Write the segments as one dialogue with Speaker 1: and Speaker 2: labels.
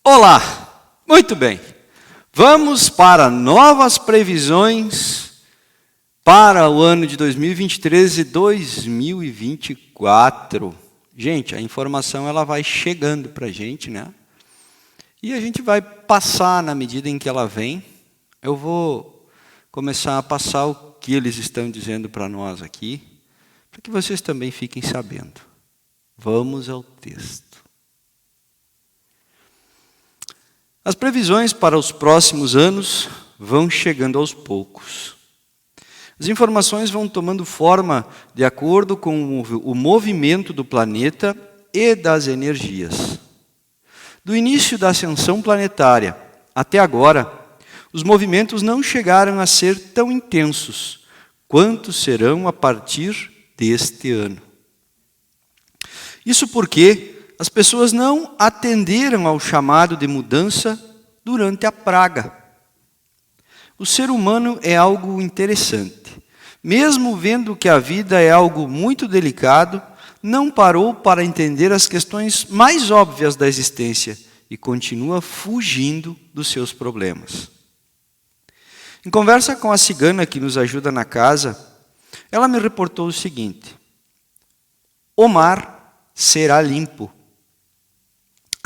Speaker 1: Olá, muito bem. Vamos para novas previsões para o ano de 2023 e 2024. Gente, a informação ela vai chegando para a gente, né? E a gente vai passar na medida em que ela vem. Eu vou começar a passar o que eles estão dizendo para nós aqui, para que vocês também fiquem sabendo. Vamos ao texto. As previsões para os próximos anos vão chegando aos poucos. As informações vão tomando forma de acordo com o movimento do planeta e das energias. Do início da ascensão planetária até agora, os movimentos não chegaram a ser tão intensos quanto serão a partir deste ano. Isso porque as pessoas não atenderam ao chamado de mudança durante a praga. O ser humano é algo interessante. Mesmo vendo que a vida é algo muito delicado, não parou para entender as questões mais óbvias da existência e continua fugindo dos seus problemas. Em conversa com a cigana que nos ajuda na casa, ela me reportou o seguinte: o mar será limpo.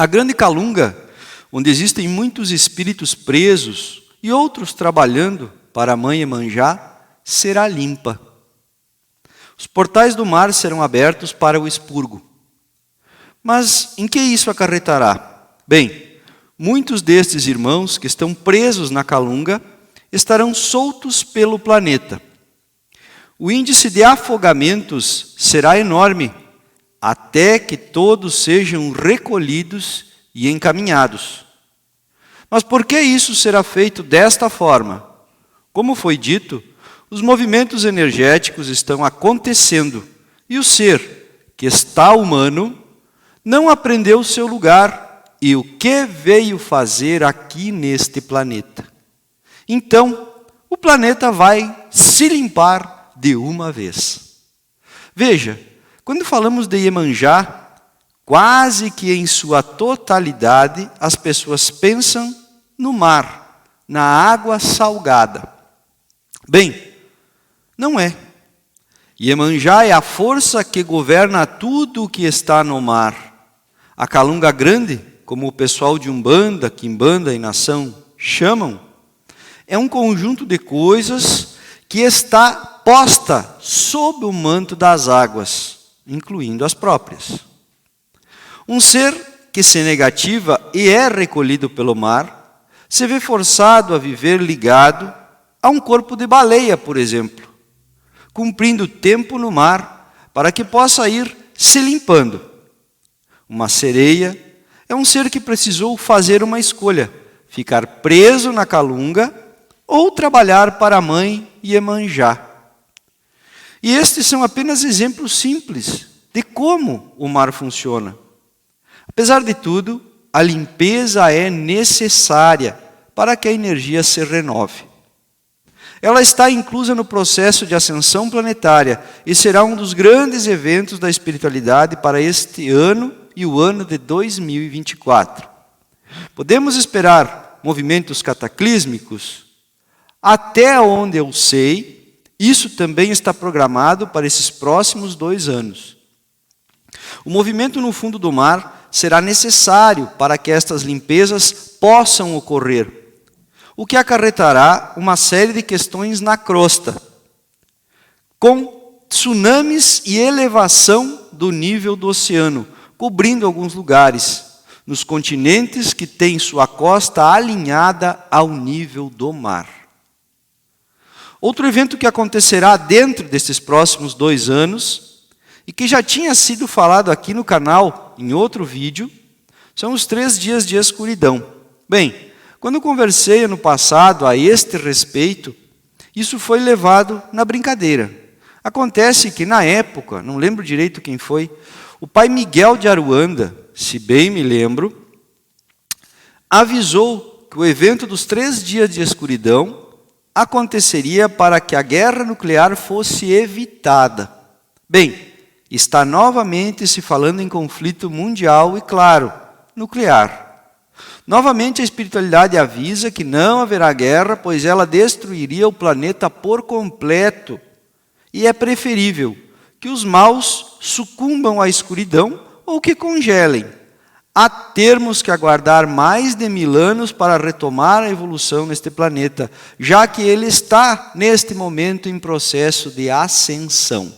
Speaker 1: A Grande Calunga, onde existem muitos espíritos presos e outros trabalhando para a Mãe Iemanjá, será limpa. Os portais do mar serão abertos para o expurgo. Mas em que isso acarretará? Bem, muitos destes irmãos que estão presos na Calunga estarão soltos pelo planeta. O índice de afogamentos será enorme, até que todos sejam recolhidos e encaminhados. Mas por que isso será feito desta forma? Como foi dito, os movimentos energéticos estão acontecendo e o ser, que está humano, não aprendeu seu lugar e o que veio fazer aqui neste planeta. Então, o planeta vai se limpar de uma vez. Veja, quando falamos de Iemanjá, quase que em sua totalidade as pessoas pensam no mar, na água salgada. Bem, não é. Iemanjá é a força que governa tudo o que está no mar. A Calunga Grande, como o pessoal de Umbanda, Quimbanda e Nação chamam, é um conjunto de coisas que está posta sob o manto das águas, incluindo as próprias. Um ser que se negativa e é recolhido pelo mar, se vê forçado a viver ligado a um corpo de baleia, por exemplo, cumprindo tempo no mar para que possa ir se limpando. Uma sereia é um ser que precisou fazer uma escolha, ficar preso na Calunga ou trabalhar para a Mãe Iemanjá. E estes são apenas exemplos simples de como o mar funciona. Apesar de tudo, a limpeza é necessária para que a energia se renove. Ela está inclusa no processo de ascensão planetária e será um dos grandes eventos da espiritualidade para este ano e o ano de 2024. Podemos esperar movimentos cataclísmicos? Até onde eu sei, isso também está programado para esses próximos 2 anos. O movimento no fundo do mar será necessário para que estas limpezas possam ocorrer, o que acarretará uma série de questões na crosta, com tsunamis e elevação do nível do oceano, cobrindo alguns lugares, nos continentes que têm sua costa alinhada ao nível do mar. Outro evento que acontecerá dentro desses próximos 2 anos, e que já tinha sido falado aqui no canal, em outro vídeo, são os 3 dias de escuridão. Bem, quando conversei no passado a este respeito, isso foi levado na brincadeira. Acontece que na época, não lembro direito quem foi, o pai Miguel de Aruanda, se bem me lembro, avisou que o evento dos 3 dias de escuridão aconteceria para que a guerra nuclear fosse evitada. Bem, está novamente se falando em conflito mundial e, claro, nuclear. Novamente, a espiritualidade avisa que não haverá guerra, pois ela destruiria o planeta por completo. E é preferível que os maus sucumbam à escuridão ou que congelem. Há termos que aguardar mais de 1000 anos para retomar a evolução neste planeta, já que ele está, neste momento, em processo de ascensão.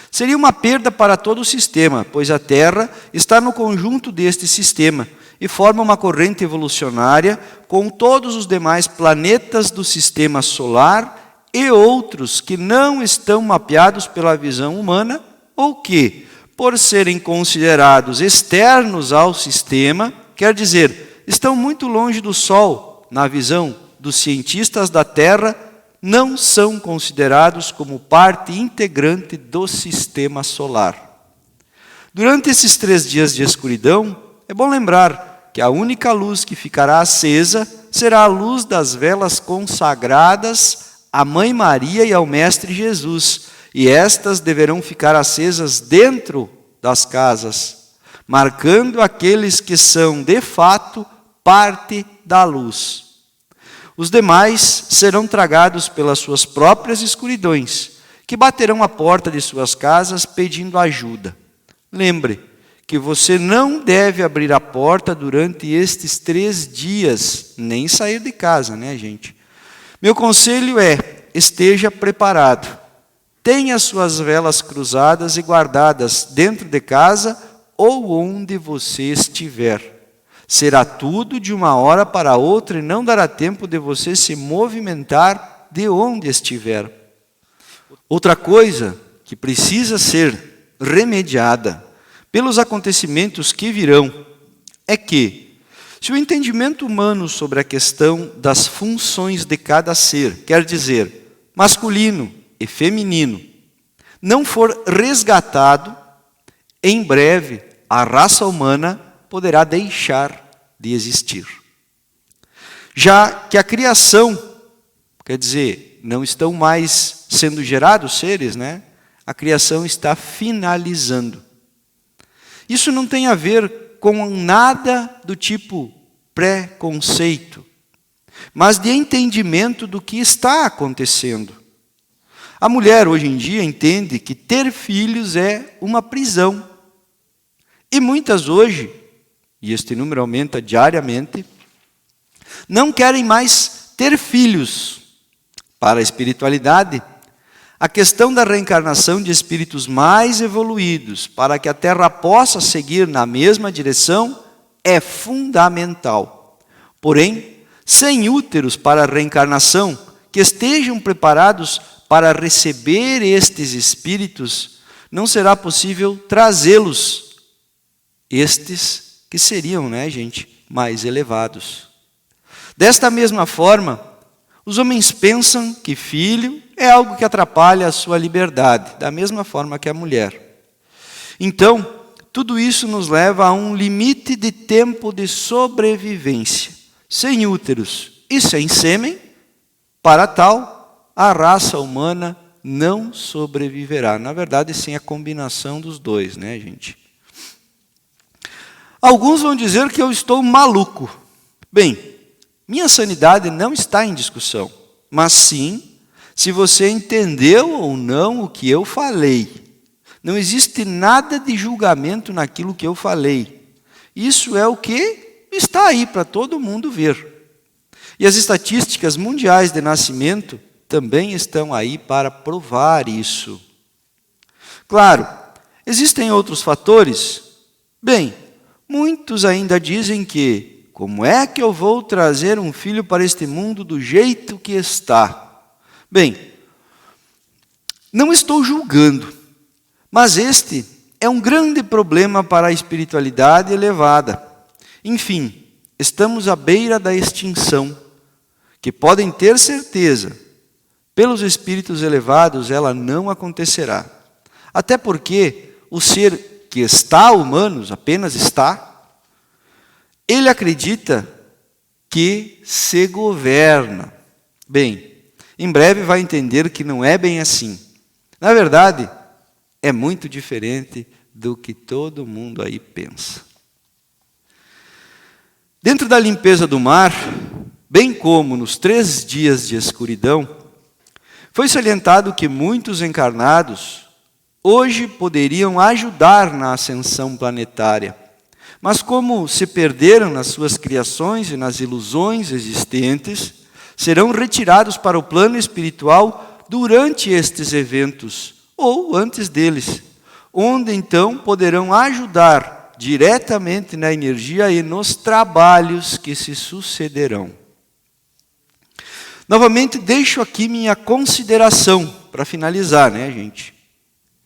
Speaker 1: Seria uma perda para todo o sistema, pois a Terra está no conjunto deste sistema e forma uma corrente evolucionária com todos os demais planetas do sistema solar e outros que não estão mapeados pela visão humana ou que, por serem considerados externos ao sistema, quer dizer, estão muito longe do Sol, na visão dos cientistas da Terra, não são considerados como parte integrante do sistema solar. Durante esses 3 dias de escuridão, é bom lembrar que a única luz que ficará acesa será a luz das velas consagradas à Mãe Maria e ao Mestre Jesus, e estas deverão ficar acesas dentro das casas, marcando aqueles que são, de fato, parte da luz. Os demais serão tragados pelas suas próprias escuridões, que baterão à porta de suas casas pedindo ajuda. Lembre que você não deve abrir a porta durante estes 3 dias, nem sair de casa, né, gente? Meu conselho é, esteja preparado. Tenha suas velas cruzadas e guardadas dentro de casa ou onde você estiver. Será tudo de uma hora para outra e não dará tempo de você se movimentar de onde estiver. Outra coisa que precisa ser remediada pelos acontecimentos que virão é que, se o entendimento humano sobre a questão das funções de cada ser, quer dizer, masculino e feminino, não for resgatado, em breve a raça humana poderá deixar de existir. Já que a criação, quer dizer, não estão mais sendo gerados seres, né? A criação está finalizando. Isso não tem a ver com nada do tipo preconceito, mas de entendimento do que está acontecendo. A mulher, hoje em dia, entende que ter filhos é uma prisão. E muitas hoje, e este número aumenta diariamente, não querem mais ter filhos. Para a espiritualidade, a questão da reencarnação de espíritos mais evoluídos, para que a Terra possa seguir na mesma direção, é fundamental. Porém, sem úteros para a reencarnação, que estejam preparados para receber estes espíritos, não será possível trazê-los. Estes que seriam, né, gente, mais elevados. Desta mesma forma, os homens pensam que filho é algo que atrapalha a sua liberdade, da mesma forma que a mulher. Então, tudo isso nos leva a um limite de tempo de sobrevivência. Sem úteros e sem sêmen, para tal, a raça humana não sobreviverá. Na verdade, sem a combinação dos dois, né, gente? Alguns vão dizer que eu estou maluco. Bem, minha sanidade não está em discussão, mas sim se você entendeu ou não o que eu falei. Não existe nada de julgamento naquilo que eu falei. Isso é o que está aí para todo mundo ver. E as estatísticas mundiais de nascimento também estão aí para provar isso. Claro, existem outros fatores. Bem, muitos ainda dizem que, como é que eu vou trazer um filho para este mundo do jeito que está? Bem, não estou julgando, mas este é um grande problema para a espiritualidade elevada. Enfim, estamos à beira da extinção, que podem ter certeza, pelos espíritos elevados ela não acontecerá. Até porque o ser que está humanos, apenas está, ele acredita que se governa. Bem, em breve vai entender que não é bem assim. Na verdade, é muito diferente do que todo mundo aí pensa. Dentro da limpeza do mar, bem como nos 3 dias de escuridão, foi salientado que muitos encarnados hoje poderiam ajudar na ascensão planetária, mas como se perderam nas suas criações e nas ilusões existentes, serão retirados para o plano espiritual durante estes eventos, ou antes deles, onde então poderão ajudar diretamente na energia e nos trabalhos que se sucederão. Novamente, deixo aqui minha consideração, para finalizar, né, gente?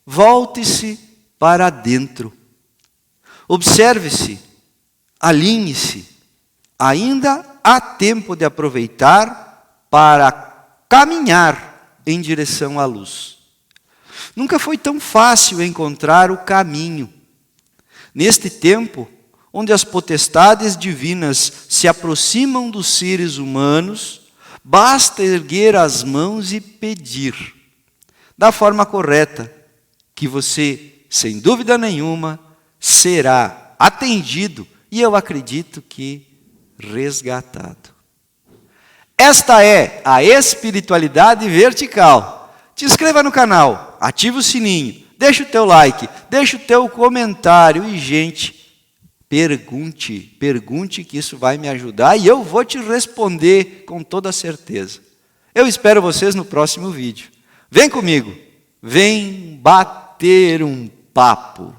Speaker 1: Volte-se para dentro. Observe-se, alinhe-se. Ainda há tempo de aproveitar para caminhar em direção à luz. Nunca foi tão fácil encontrar o caminho. Neste tempo, onde as potestades divinas se aproximam dos seres humanos, basta erguer as mãos e pedir, da forma correta, que você, sem dúvida nenhuma, será atendido e eu acredito que resgatado. Esta é a espiritualidade vertical. Te inscreva no canal, ativa o sininho, deixa o teu like, deixa o teu comentário e, gente, pergunte que isso vai me ajudar e eu vou te responder com toda certeza. Eu espero vocês no próximo vídeo. Vem comigo, vem bater um papo.